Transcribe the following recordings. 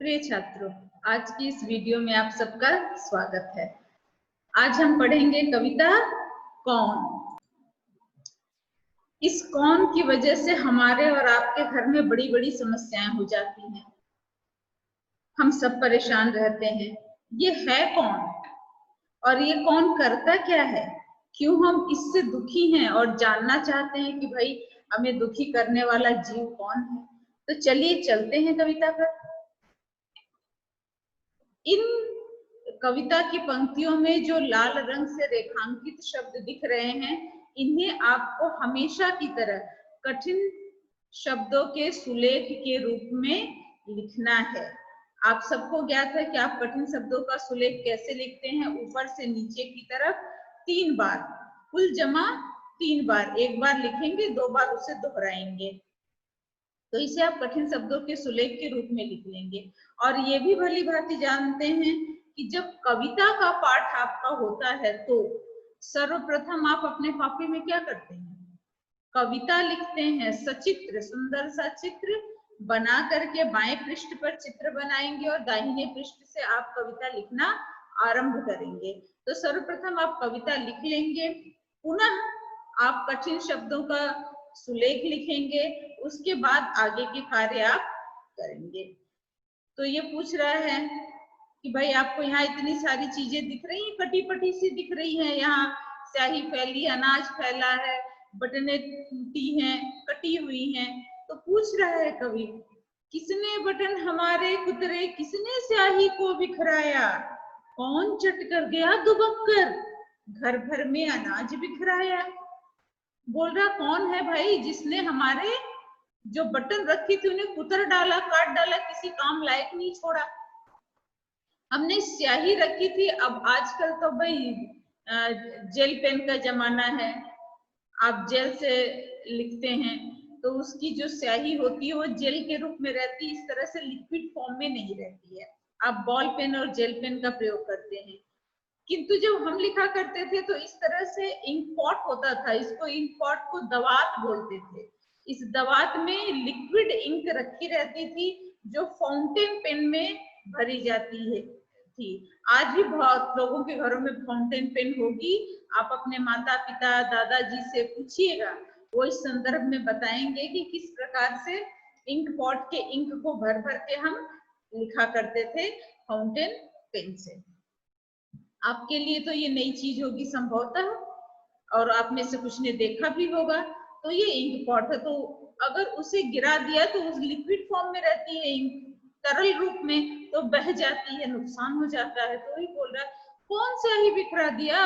प्रिय छात्रों, आज की इस वीडियो में आप सबका स्वागत है। आज हम पढ़ेंगे कविता कौन। इस कौन की वजह से हमारे और आपके घर में बड़ी बड़ी समस्याएं हो जाती हैं। हम सब परेशान रहते हैं, ये है कौन और ये कौन करता क्या है, क्यों हम इससे दुखी हैं और जानना चाहते हैं कि भाई हमें दुखी करने वाला जीव कौन है। तो चलिए चलते हैं कविता पर। इन कविता की पंक्तियों में जो लाल रंग से रेखांकित शब्द दिख रहे हैं, इन्हें आपको हमेशा की तरह कठिन शब्दों के सुलेख के रूप में लिखना है। आप सबको ज्ञात है कि आप कठिन शब्दों का सुलेख कैसे लिखते हैं। ऊपर से नीचे की तरफ 3 बार, कुल जमा 3 बार, एक बार लिखेंगे, 2 बार उसे दोहराएंगे, तो इसे आप कठिन शब्दों के सुलेख के रूप में लिख लेंगे। और ये भी भली भांति जानते हैं कि जब कविता का पाठ आपका होता है तो सर्वप्रथम आप अपने कॉपी में क्या करते हैं, कविता लिखते हैं। सचित्र सुंदर सा चित्र बना करके बाएं पृष्ठ पर चित्र बनाएंगे और दाहिने पृष्ठ से आप कविता लिखना आरंभ करेंगे। तो सर्वप्रथम आप कविता लिख लेंगे, पुनः आप कठिन शब्दों का सुलेख लिखेंगे, उसके बाद आगे के कार्य आप करेंगे। तो ये पूछ रहा है कि भाई आपको यहाँ इतनी सारी चीजें दिख रही हैं, कटी पटी सी दिख रही हैं, यहाँ स्याही फैली, अनाज फैला है, बटने टूटी हैं, कटी हुई हैं। तो पूछ रहा है कवि, किसने बटन हमारे कुतरे, किसने स्याही को बिखराया, कौन चट कर गया दुबक कर, घर भर में अनाज बिखराया। बोल रहा कौन है भाई जिसने हमारे जो बटन रखी थी उन्हें कुतर डाला, काट डाला, किसी काम लायक नहीं छोड़ा। हमने स्याही रखी थी, अब आजकल तो भाई जेल पेन का जमाना है, आप जेल से लिखते हैं तो उसकी जो स्याही होती है वो जेल के रूप में रहती है, इस तरह से लिक्विड फॉर्म में नहीं रहती है। आप बॉल पेन और जेल पेन का प्रयोग करते हैं, किंतु जब हम लिखा करते थे तो इस तरह से इंक पॉट होता था, इसको इंक पॉट को दवात बोलते थे। इस दवात में लिक्विड इंक रखी रहती थी जो फाउंटेन पेन में भरी जाती है थी। आज भी बहुत लोगों के घरों में फाउंटेन पेन होगी, आप अपने माता पिता दादाजी से पूछिएगा, वो इस संदर्भ में बताएंगे कि किस प्रकार से इंक पॉट के इंक को भर भर के हम लिखा करते थे फाउंटेन पेन से। आपके लिए तो ये नई चीज होगी संभवतः, और आप में से कुछ ने देखा भी होगा। तो ये इंक पॉट है, तो अगर उसे गिरा दिया तो उस लिक्विड फॉर्म में रहती है इंक, तरल रूप में, तो बह जाती है, नुकसान हो जाता है। तो ही बोल रहा है कौन स्याही बिखरा दिया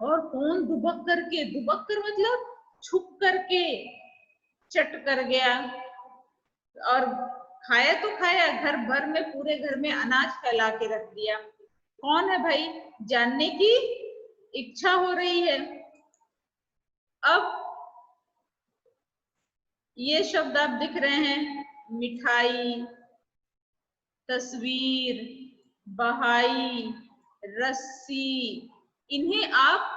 और कौन दुबक करके, दुबक कर मतलब छुप करके, चट कर गया, और खाया तो खाया, घर भर में, पूरे घर में अनाज फैला के रख दिया। कौन है भाई, जानने की इच्छा हो रही है। अब ये शब्द आप दिख रहे हैं, मिठाई, तस्वीर, बहाई, रस्सी, इन्हें आप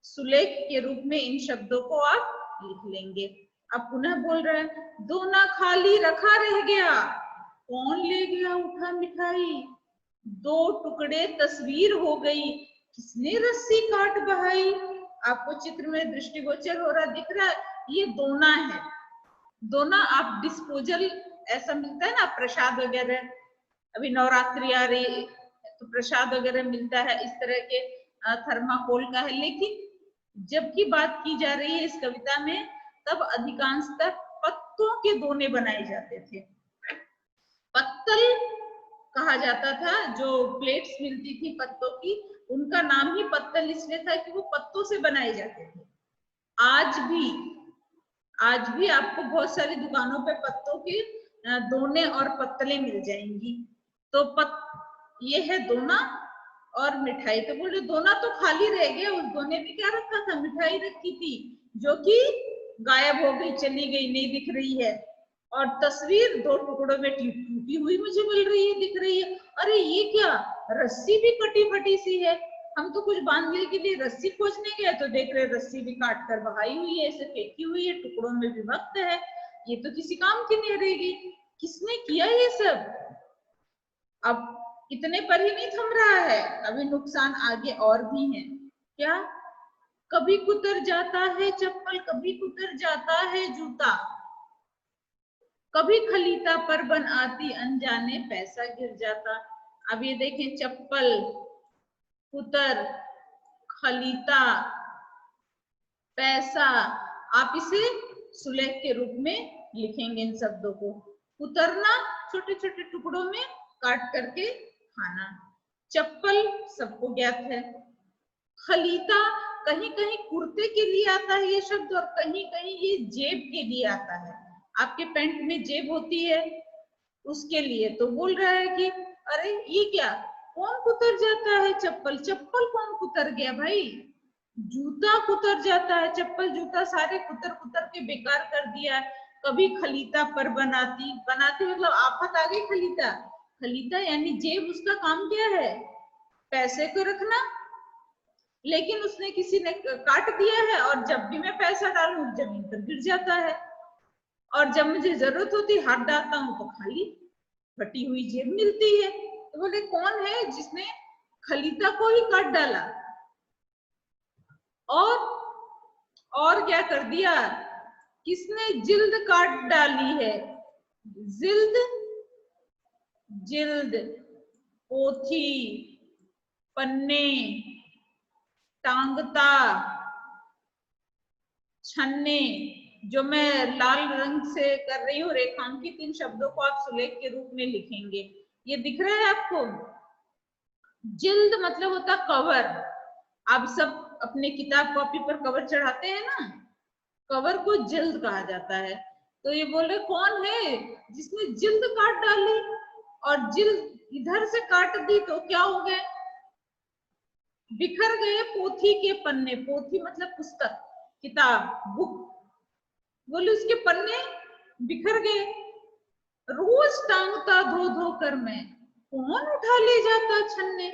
सुलेख के रूप में इन शब्दों को आप लिख लेंगे। अब पुनः बोल रहे हैं, दोना खाली रखा रह गया, कौन ले गया उठा मिठाई, दो टुकड़े तस्वीर हो गई, किसने रस्सी काट बहाई। आपको चित्र में दृष्टिगोचर हो रहा दिख रहा है, ये दोना है। दोना आप डिस्पोजल, ऐसा मिलता है ना प्रसाद वगैरह, अभी नवरात्रि आ रही तो प्रसाद वगैरह मिलता है, इस तरह के थर्माकोल का है। लेकिन जबकि बात की जा रही है इस कविता में, तब अधिकांशतः पत्तों के दोने बनाए जाते थे। पत्तल कहा जाता था, जो प्लेट्स मिलती थी पत्तों की, उनका नाम ही पत्तल इसलिए था कि वो पत्तों से बनाए जाते थे। आज भी आपको बहुत सारी दुकानों पे पत्तों के दोने और पत्तलें मिल जाएंगी। तो ये है दोना और मिठाई। तो बोले दोना तो खाली रह गया, उस दोने में क्या रखा था, मिठाई रखी थी, जो कि गायब हो गई, चली गई, नहीं दिख रही है। और तस्वीर दो टुकड़ों में टूटी हुई मुझे मिल रही है, दिख रही है। अरे ये क्या, रस्सी भी कटी फटी सी है, हम तो कुछ बांधने के लिए रस्सी खोजने गए तो देख रहे रस्सी भी काट कर बहाई हुई है, ऐसे फेंकी हुई है, टुकड़ों में विभक्त है, ये तो किसी काम की नहीं रहेगी। किसने किया ये सब, अब इतने पर ही नहीं थम रहा है, अभी नुकसान आगे और भी है। क्या? कभी कुतर जाता है चप्पल, कभी कुतर जाता है जूता, कभी खलीता पर बन आती अनजाने पैसा गिर जाता। अब ये देखें, चप्पल, कुतर, खलीता, पैसा, आप इसे सुलेख के रूप में लिखेंगे इन शब्दों को। कुतरना, छोटे छोटे टुकड़ों में काट करके खाना। चप्पल सबको ज्ञात है। खलीता, कहीं कहीं कुर्ते के लिए आता है ये शब्द, और कहीं कहीं ये जेब के लिए आता है। आपके पैंट में जेब होती है, उसके लिए। तो बोल रहा है कि अरे ये क्या, कौन कुतर जाता है चप्पल, चप्पल कौन कुतर गया भाई, जूता कुतर जाता है, चप्पल जूता सारे कुतर कुतर के बेकार कर दिया है। कभी खलीता पर बनाती, बनाती मतलब आफत आ गई। खलीता, खलीता यानी जेब, उसका काम क्या है, पैसे को रखना, लेकिन उसने किसी ने काट दिया है, और जब भी मैं पैसा डालूं जमीन पर गिर जाता है, और जब मुझे जरूरत होती हाथ डालता हूं तो खाली फटी हुई जेब मिलती है। तो बोले कौन है जिसने खलीता को ही काट डाला, और क्या कर दिया, किसने जिल्द काट डाली है, जिल्द, जिल्द, पोथी, पन्ने, टांगता, छन्ने। जो मैं लाल रंग से कर रही हूँ रेखांकित, इन शब्दों को आप सुलेख के रूप में लिखेंगे। ये दिख रहा है आपको? जिल्द मतलब होता कवर। आप सब अपने किताब कॉपी पर कवर चढ़ाते हैं ना, कवर को जिल्द कहा जाता है। तो ये बोले कौन है जिसने जिल्द काट डाली, और जिल्द इधर से काट दी तो क्या हो गए, बिखर गए पोथी के पन्ने। पोथी मतलब पुस्तक, किताब, बुक। बोले उसके पन्ने बिखर गए। रोज टांगता धो धो कर मैं, कौन उठा ले जाता छन्ने।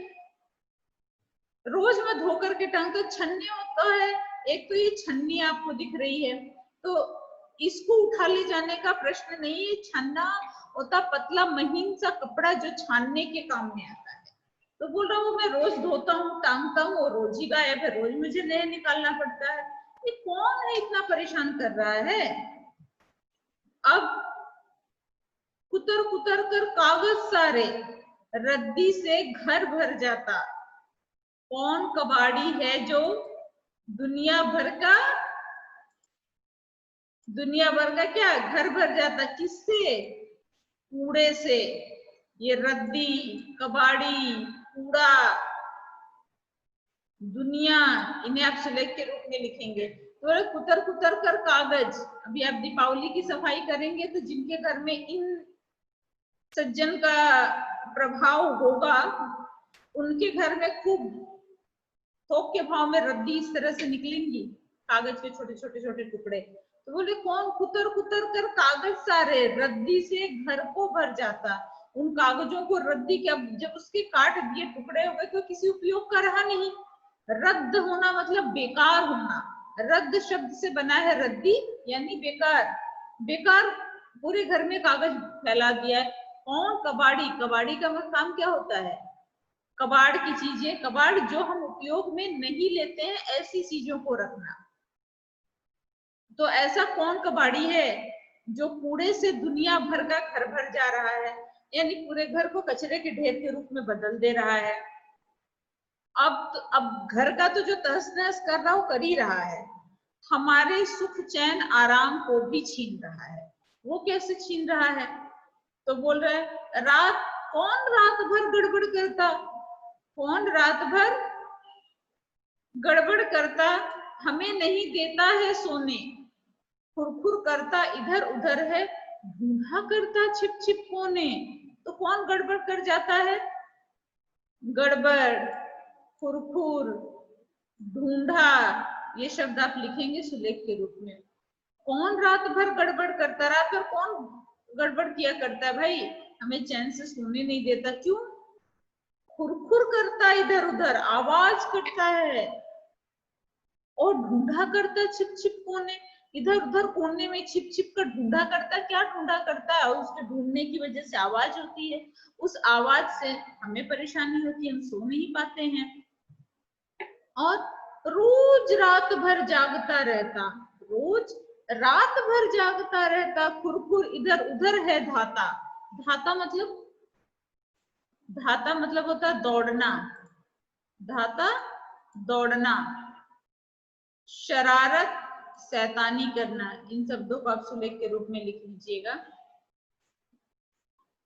रोज मैं धो करके टांगता, छन्ने होता है एक, तो ये छन्नी आपको दिख रही है, तो इसको उठा ले जाने का प्रश्न नहीं है। छन्ना होता पतला महीन सा कपड़ा जो छानने के काम में आता है। तो बोल रहा हूँ मैं रोज धोता हूँ, टांगता हूँ, और रोज ही गायब है, रोज मुझे नया निकालना पड़ता है। ये कौन है इतना परेशान कर रहा है। अब कुतर कुतर कर कागज सारे, रद्दी से घर भर जाता। कौन कबाड़ी है जो दुनिया भर का क्या घर भर जाता, किससे, कूड़े से। ये रद्दी, कबाड़ी, कूड़ा, दुनिया, इन्हें आप सुलेख के रूप में लिखेंगे। तो कुतर कुतर कर कागज। अभी आप दीपावली की सफाई करेंगे तो जिनके घर में इन सज्जन का प्रभाव होगा, उनके घर में खूब थोक के भाव में रद्दी इस तरह से निकलेंगी, कागज के छोटे छोटे छोटे टुकड़े। तो बोले कौन कुतर कुतर कर कागज सारे, रद्दी से घर को भर जाता। उन कागजों को रद्दी के, अब जब उसके काट दिए, टुकड़े हो गए, तो किसी उपयोग का रहा नहीं। रद्द होना मतलब बेकार होना। रद्द शब्द से बना है रद्दी, यानी बेकार। बेकार पूरे घर में कागज फैला दिया है। कौन कबाड़ी, कबाड़ी का काम क्या होता है, कबाड़ की चीजें, कबाड़ जो हम उपयोग में नहीं लेते हैं ऐसी चीजों को रखना। तो ऐसा कौन कबाड़ी है जो कूड़े से दुनिया भर का घर भर जा रहा है, यानी पूरे घर को कचरे के ढेर के रूप में बदल दे रहा है। अब घर का तो जो तहस नहस कर रहा, वो कर ही रहा है, हमारे सुख चैन आराम को भी छीन रहा है। वो कैसे छीन रहा है, तो बोल रहा है रात, कौन रात भर गड़बड़ करता, कौन रात भर गड़बड़ करता, हमें नहीं देता है सोने, खुरखुर करता इधर उधर है, ढूंढा करता छिप छिप कोने। तो कौन गड़बड़ कर जाता है, गड़बड़, खुरखुर, ढूंढा, ये शब्द आप लिखेंगे सुलेख के रूप में। कौन रात भर गड़बड़ करता, रात भर कौन गड़बड़ किया करता है भाई, हमें चैन से सोने नहीं देता, क्यों, खुरखुर करता इधर उधर, आवाज करता है, और ढूंढा करता छिप छिप कोने। इधर उधर कोने में छिप छिप कर ढूंढा करता, क्या ढूंढा करता है, और उसके ढूंढने की वजह से आवाज होती है, उस आवाज से हमें परेशानी होती है, हम सो नहीं पाते हैं। और रोज रात भर जागता रहता, रोज रात भर जागता रहता, खुरखुर इधर उधर है धाता। धाता मतलब, धाता मतलब होता है दौड़ना, धाता दौड़ना, शरारत शैतानी करना। इन शब्दों को आप सुलेख के रूप में लिख लीजिएगा।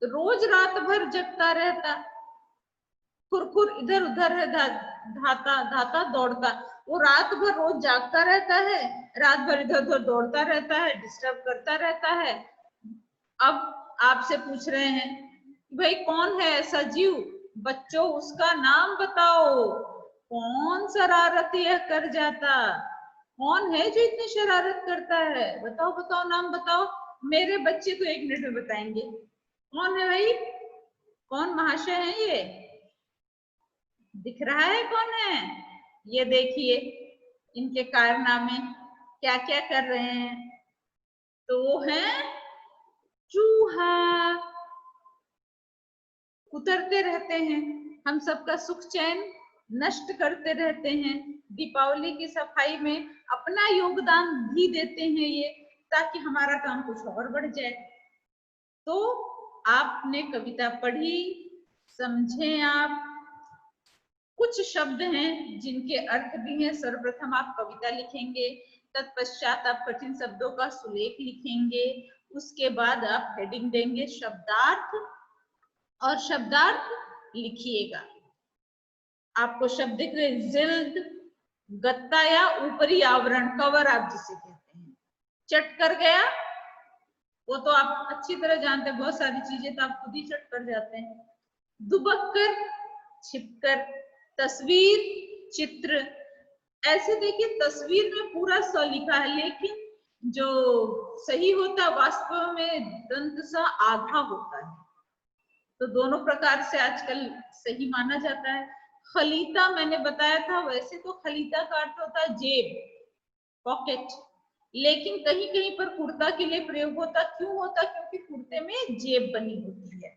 रोज रात भर जगता रहता, खुरखुर इधर उधर है धाता, धाता दौड़ता। वो रात भर रोज जागता रहता है, रात भर इधर उधर दौड़ता रहता है, डिस्टर्ब करता रहता है। अब आपसे पूछ रहे हैं भाई कौन है ऐसा जीव, बच्चों उसका नाम बताओ, कौन शरारत यह कर जाता, कौन है जो इतनी शरारत करता है, बताओ बताओ, नाम बताओ। मेरे बच्चे तो 1 मिनट में बताएंगे। कौन है भाई, कौन महाशय है ये, दिख रहा है कौन है? ये देखिए इनके कारनामे क्या क्या कर रहे हैं। तो वो है चूहा, उतरते रहते हैं, हम सबका सुख चैन नष्ट करते रहते हैं। दीपावली की सफाई में अपना योगदान भी देते हैं ये, ताकि हमारा काम कुछ और बढ़ जाए। तो आपने कविता पढ़ी, समझे आप, कुछ शब्द हैं जिनके अर्थ भी हैं। सर्वप्रथम आप कविता लिखेंगे, तत्पश्चात आप कठिन शब्दों का सुलेख लिखेंगे, उसके बाद आप हेडिंग देंगे शब्दार्थ, और शब्दार्थ लिखिएगा। आपको शब्द दिख रहे, जिल्द, गत्ता या ऊपरी आवरण, कवर आप जिसे कहते हैं। चट कर गया, वो तो आप अच्छी तरह जानते हैं, बहुत सारी चीजें तो आप खुद ही चट कर जाते हैं। दुबक कर, छिप कर, तस्वीर, चित्र। ऐसे देखिए तस्वीर में पूरा स लिखा है, लेकिन जो सही होता है वास्तव में दंत सा आधा होता है। तो दोनों प्रकार से आजकल सही माना जाता है। खलीता मैंने बताया था, वैसे तो खलीता का अर्थ होता है जेब, पॉकेट, लेकिन कहीं कहीं पर कुर्ता के लिए प्रयोग होता। क्यों होता? क्योंकि कुर्ते में जेब बनी होती है।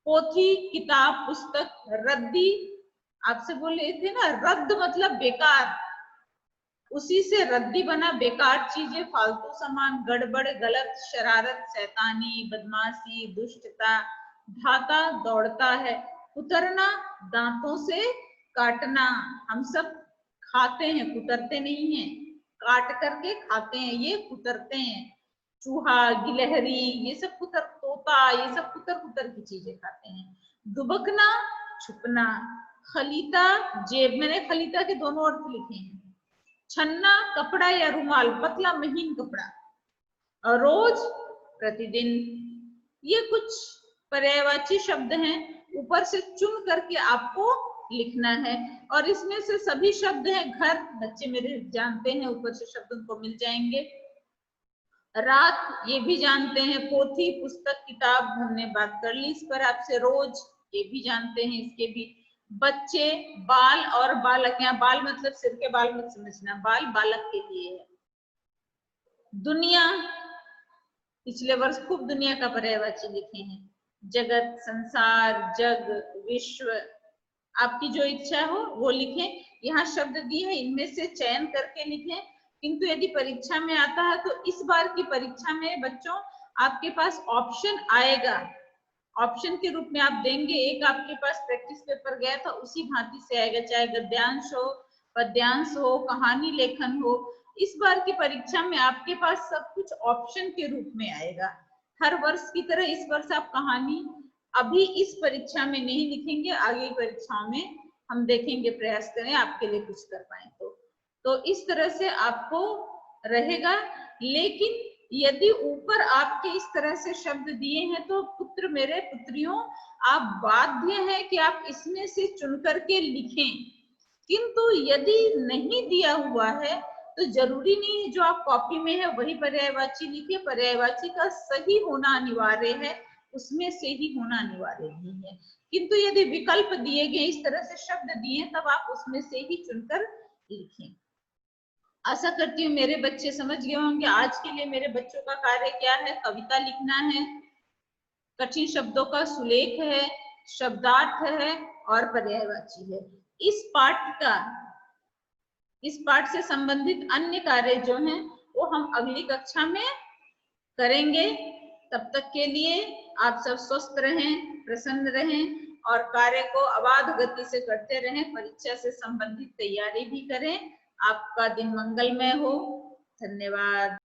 पोथी, किताब, पुस्तक। रद्दी, आपसे बोल रहे थे ना, रद्द मतलब बेकार, उसी से रद्दी बना, बेकार चीजें, फालतू सामान, गड़बड़, गलत, शरारत, शैतानी, बदमाशी, दुष्टता। धाता दौड़ता है, कुतरना दांतों से काटना, हम सब खाते हैं, कुतरते नहीं हैं, काट करके खाते हैं, ये कुतरते हैं। चूहा, गिलहरी, ये सब कुतर, तोता, ये सब कुतर कुतर की चीजें खाते हैं। दुबकना, छुपना। खलीता, जेब, मैंने खलीता के दोनों अर्थ लिखे हैं। छन्ना, कपड़ा या रुमाल, पतला महीन कपड़ा। और रोज, प्रतिदिन। ये कुछ पर्यायवाची शब्द हैं, ऊपर से चुन करके आपको लिखना है। और इसमें से सभी शब्द हैं घर, बच्चे मेरे जानते हैं, ऊपर से शब्द उनको मिल जाएंगे। रात, ये भी जानते हैं। पोथी, पुस्तक, किताब, हमने बात कर ली इस पर आपसे। रोज, ये भी जानते हैं, इसके भी। बच्चे, बाल और बालक, यहाँ बाल मतलब सिर के बाल मत समझना, बाल बालक के लिए है। दुनिया, पिछले वर्ष खूब दुनिया का पर्यायवाची लिखे हैं। जगत, संसार, जग, विश्व, आपकी जो इच्छा हो वो लिखें। यहाँ शब्द दिए हैं, इनमें से चयन करके लिखें। किंतु यदि परीक्षा में आता है तो इस बार की परीक्षा में बच्चों आपके पास ऑप्शन आएगा, ऑप्शन के रूप में आप देंगे। एक आपके पास प्रैक्टिस पेपर गया था, उसी भांति से आएगा, चाहे गद्यांश हो, पद्यांश हो, कहानी लेखन हो। इस बार की परीक्षा में आपके पास सब कुछ ऑप्शन के रूप में आएगा। हर वर्ष की तरह इस वर्ष आप कहानी अभी इस परीक्षा में नहीं लिखेंगे, आगे परीक्षाओं में हम देखेंगे, प्रयास करें आपके लिए कुछ कर पाए तो इस तरह से आपको रहेगा। लेकिन यदि ऊपर आपके इस तरह से शब्द दिए हैं तो पुत्र मेरे, पुत्रियों, आप बाध्य हैं कि आप इसमें से चुन करके लिखें। किंतु यदि नहीं दिया हुआ है तो जरूरी नहीं है जो आप कॉपी में है वही पर्यायवाची लिखे। पर्यायवाची का सही होना अनिवार्य है, उसमें से ही होना अनिवार्य नहीं है। किंतु यदि विकल्प दिए गए, इस तरह से शब्द दिए, तब आप उसमें से ही चुनकर लिखें। आशा करती हूँ मेरे बच्चे समझ गए होंगे। आज के लिए मेरे बच्चों का कार्य क्या है, कविता लिखना है, कठिन शब्दों का सुलेख है, शब्दार्थ है और पर्यायवाची है। इस पाठ से संबंधित अन्य कार्य जो हैं वो हम अगली कक्षा में करेंगे। तब तक के लिए आप सब स्वस्थ रहें, प्रसन्न रहें और कार्य को अबाध गति से करते रहें। परीक्षा से संबंधित तैयारी भी करें। आपका दिन मंगलमय हो। धन्यवाद।